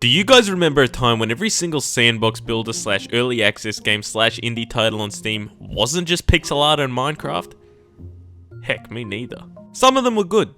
Do you guys remember a time when every single sandbox builder slash early access game slash indie title on Steam wasn't just pixel art and Minecraft? Heck, me neither. Some of them were good.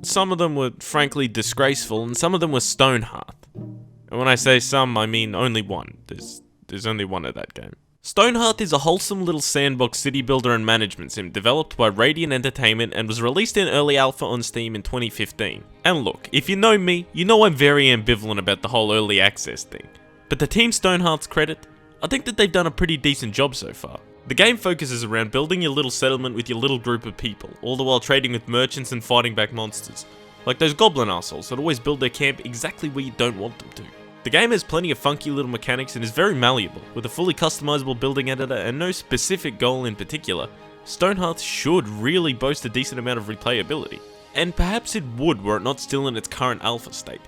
Some of them were frankly disgraceful, and some of them were Stonehearth. And when I say some, I mean only one. There's only one of that game. Stonehearth is a wholesome little sandbox city builder and management sim developed by Radiant Entertainment and was released in early alpha on Steam in 2015. And look, if you know me, you know I'm very ambivalent about the whole early access thing. But to Team Stonehearth's credit, I think that they've done a pretty decent job so far. The game focuses around building your little settlement with your little group of people, all the while trading with merchants and fighting back monsters, like those goblin assholes that always build their camp exactly where you don't want them to. The game has plenty of funky little mechanics and is very malleable, with a fully customizable building editor and no specific goal in particular. Stonehearth should really boast a decent amount of replayability, and perhaps it would were it not still in its current alpha state.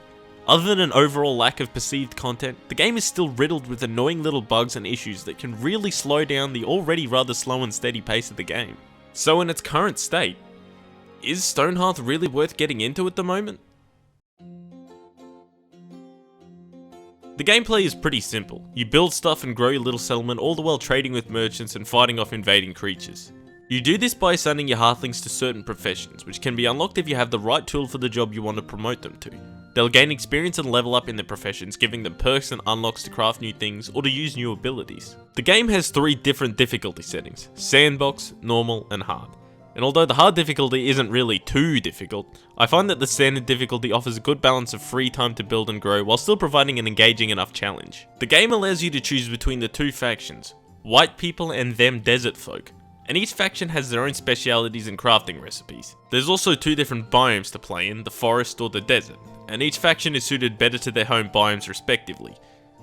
Other than an overall lack of perceived content, the game is still riddled with annoying little bugs and issues that can really slow down the already rather slow and steady pace of the game. So in its current state, is Stonehearth really worth getting into at the moment? The gameplay is pretty simple. You build stuff and grow your little settlement, all the while trading with merchants and fighting off invading creatures. You do this by assigning your halflings to certain professions, which can be unlocked if you have the right tool for the job you want to promote them to. They'll gain experience and level up in their professions, giving them perks and unlocks to craft new things or to use new abilities. The game has 3 different difficulty settings: sandbox, normal, and hard. And although the hard difficulty isn't really too difficult, I find that the standard difficulty offers a good balance of free time to build and grow while still providing an engaging enough challenge. The game allows you to choose between the 2 factions, white people and them desert folk, and each faction has their own specialities and crafting recipes. There's also 2 different biomes to play in, the forest or the desert, and each faction is suited better to their home biomes respectively,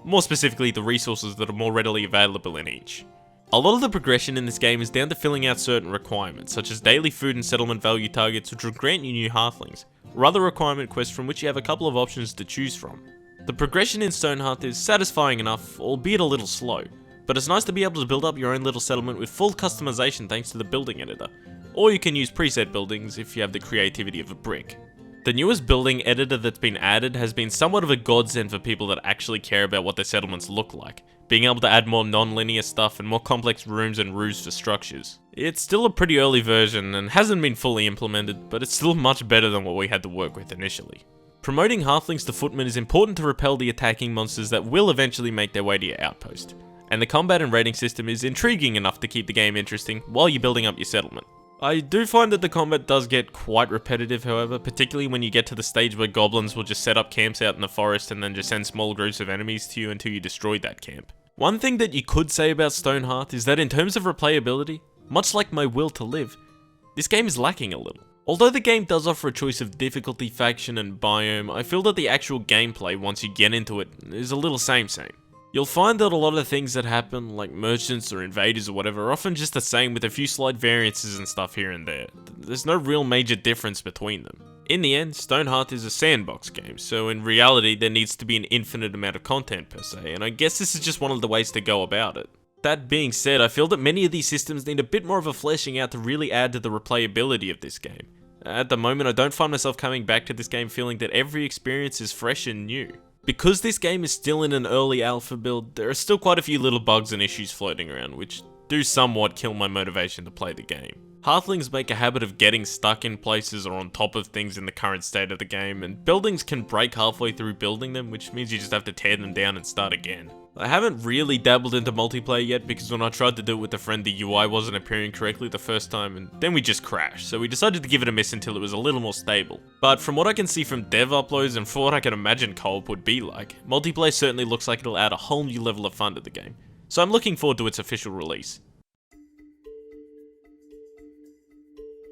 more specifically the resources that are more readily available in each. A lot of the progression in this game is down to filling out certain requirements, such as daily food and settlement value targets which will grant you new halflings, or other requirement quests from which you have a couple of options to choose from. The progression in Stonehearth is satisfying enough, albeit a little slow, but it's nice to be able to build up your own little settlement with full customization thanks to the building editor, or you can use preset buildings if you have the creativity of a brick. The newest building editor that's been added has been somewhat of a godsend for people that actually care about what their settlements look like, being able to add more non-linear stuff and more complex rooms and roofs for structures. It's still a pretty early version and hasn't been fully implemented, but it's still much better than what we had to work with initially. Promoting halflings to footmen is important to repel the attacking monsters that will eventually make their way to your outpost, and the combat and rating system is intriguing enough to keep the game interesting while you're building up your settlement. I do find that the combat does get quite repetitive, however, particularly when you get to the stage where goblins will just set up camps out in the forest and then just send small groups of enemies to you until you destroy that camp. One thing that you could say about Stonehearth is that in terms of replayability, much like my will to live, this game is lacking a little. Although the game does offer a choice of difficulty, faction, and biome, I feel that the actual gameplay, once you get into it, is a little same. You'll find that a lot of the things that happen, like merchants or invaders or whatever, are often just the same with a few slight variances and stuff here and there. There's no real major difference between them. In the end, Stonehearth is a sandbox game, so in reality there needs to be an infinite amount of content per se, and I guess this is just one of the ways to go about it. That being said, I feel that many of these systems need a bit more of a fleshing out to really add to the replayability of this game. At the moment, I don't find myself coming back to this game feeling that every experience is fresh and new. Because this game is still in an early alpha build, there are still quite a few little bugs and issues floating around, which do somewhat kill my motivation to play the game. Halflings make a habit of getting stuck in places or on top of things in the current state of the game, and buildings can break halfway through building them, which means you just have to tear them down and start again. I haven't really dabbled into multiplayer yet because when I tried to do it with a friend, the UI wasn't appearing correctly the first time, and then we just crashed, so we decided to give it a miss until it was a little more stable. But from what I can see from dev uploads and for what I can imagine co-op would be like, multiplayer certainly looks like it'll add a whole new level of fun to the game, so I'm looking forward to its official release.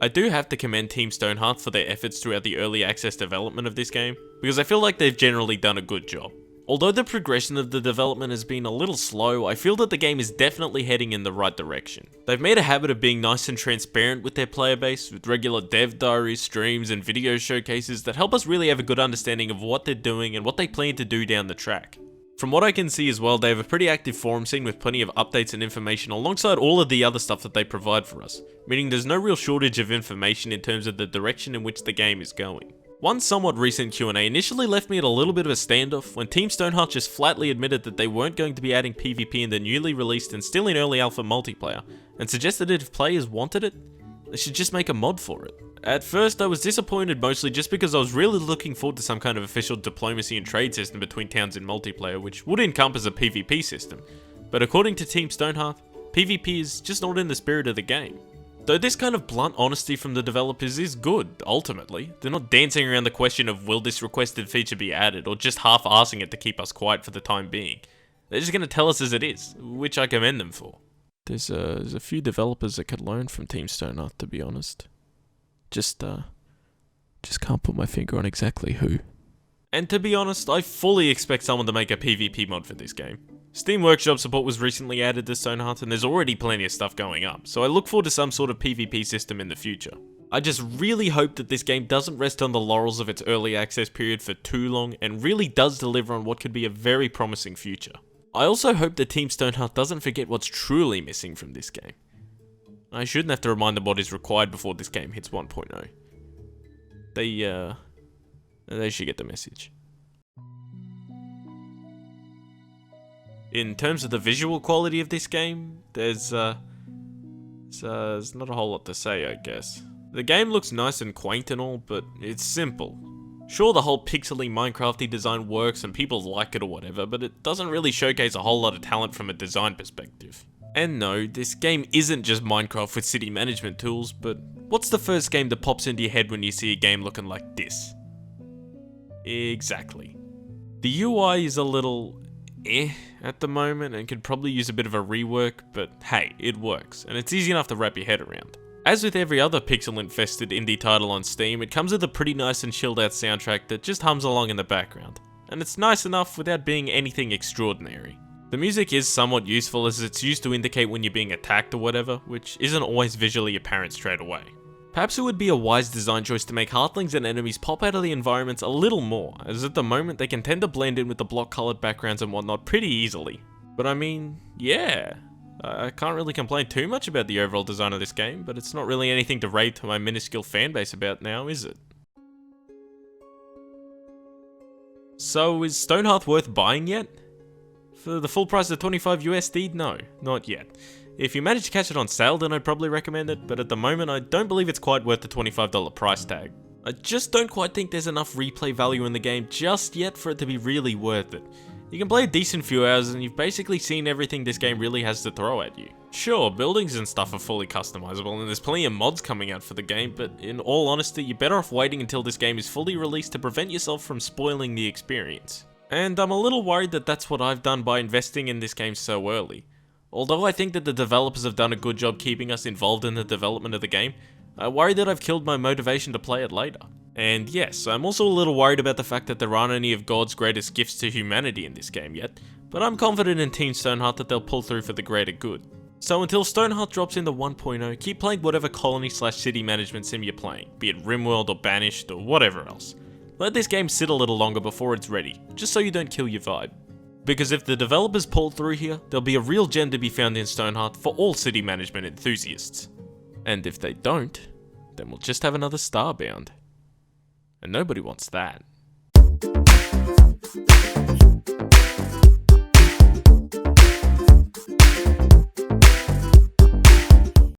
I do have to commend Team Stonehearth for their efforts throughout the early access development of this game, because I feel like they've generally done a good job. Although the progression of the development has been a little slow, I feel that the game is definitely heading in the right direction. They've made a habit of being nice and transparent with their player base, with regular dev diaries, streams, and video showcases that help us really have a good understanding of what they're doing and what they plan to do down the track. From what I can see as well, they have a pretty active forum scene with plenty of updates and information alongside all of the other stuff that they provide for us, meaning there's no real shortage of information in terms of the direction in which the game is going. One somewhat recent Q&A initially left me at a little bit of a standoff when Team Stonehearth just flatly admitted that they weren't going to be adding PvP in the newly released and still in early alpha multiplayer, and suggested that if players wanted it, they should just make a mod for it. At first I was disappointed mostly just because I was really looking forward to some kind of official diplomacy and trade system between towns in multiplayer which would encompass a PvP system, but according to Team Stonehearth, PvP is just not in the spirit of the game. Though this kind of blunt honesty from the developers is good, ultimately. They're not dancing around the question of will this requested feature be added, or just half-arsing it to keep us quiet for the time being. They're just going to tell us as it is, which I commend them for. There's a few developers that could learn from Team Stonehearth, to be honest. Just can't put my finger on exactly who. And to be honest, I fully expect someone to make a PvP mod for this game. Steam Workshop support was recently added to Stonehearth and there's already plenty of stuff going up, so I look forward to some sort of PvP system in the future. I just really hope that this game doesn't rest on the laurels of its early access period for too long and really does deliver on what could be a very promising future. I also hope that Team Stonehearth doesn't forget what's truly missing from this game. I shouldn't have to remind them what is required before this game hits 1.0. They should get the message. In terms of the visual quality of this game, there's not a whole lot to say, I guess. The game looks nice and quaint and all, but it's simple. Sure, the whole pixely Minecrafty design works and people like it or whatever, but it doesn't really showcase a whole lot of talent from a design perspective. And no, this game isn't just Minecraft with city management tools, but what's the first game that pops into your head when you see a game looking like this? Exactly. The UI is a little at the moment and could probably use a bit of a rework, but hey, it works, and it's easy enough to wrap your head around. As with every other pixel-infested indie title on Steam, it comes with a pretty nice and chilled out soundtrack that just hums along in the background, and it's nice enough without being anything extraordinary. The music is somewhat useful as it's used to indicate when you're being attacked or whatever, which isn't always visually apparent straight away. Perhaps it would be a wise design choice to make Hearthlings and enemies pop out of the environments a little more, as at the moment they can tend to blend in with the block coloured backgrounds and whatnot pretty easily. But I mean, yeah, I can't really complain too much about the overall design of this game, but it's not really anything to rave to my minuscule fanbase about now, is it? So is Stonehearth worth buying yet? For the full price of 25 USD? No, not yet. If you manage to catch it on sale, then I'd probably recommend it, but at the moment I don't believe it's quite worth the $25 price tag. I just don't quite think there's enough replay value in the game just yet for it to be really worth it. You can play a decent few hours and you've basically seen everything this game really has to throw at you. Sure, buildings and stuff are fully customizable and there's plenty of mods coming out for the game, but in all honesty, you're better off waiting until this game is fully released to prevent yourself from spoiling the experience. And I'm a little worried that that's what I've done by investing in this game so early. Although I think that the developers have done a good job keeping us involved in the development of the game, I worry that I've killed my motivation to play it later. And yes, I'm also a little worried about the fact that there aren't any of God's greatest gifts to humanity in this game yet, but I'm confident in Team Stonehearth that they'll pull through for the greater good. So until Stonehearth drops into 1.0, keep playing whatever colony/city management sim you're playing, be it RimWorld or Banished or whatever else. Let this game sit a little longer before it's ready, just so you don't kill your vibe. Because if the developers pull through here, there'll be a real gem to be found in Stonehearth for all city management enthusiasts. And if they don't, then we'll just have another Starbound. And nobody wants that.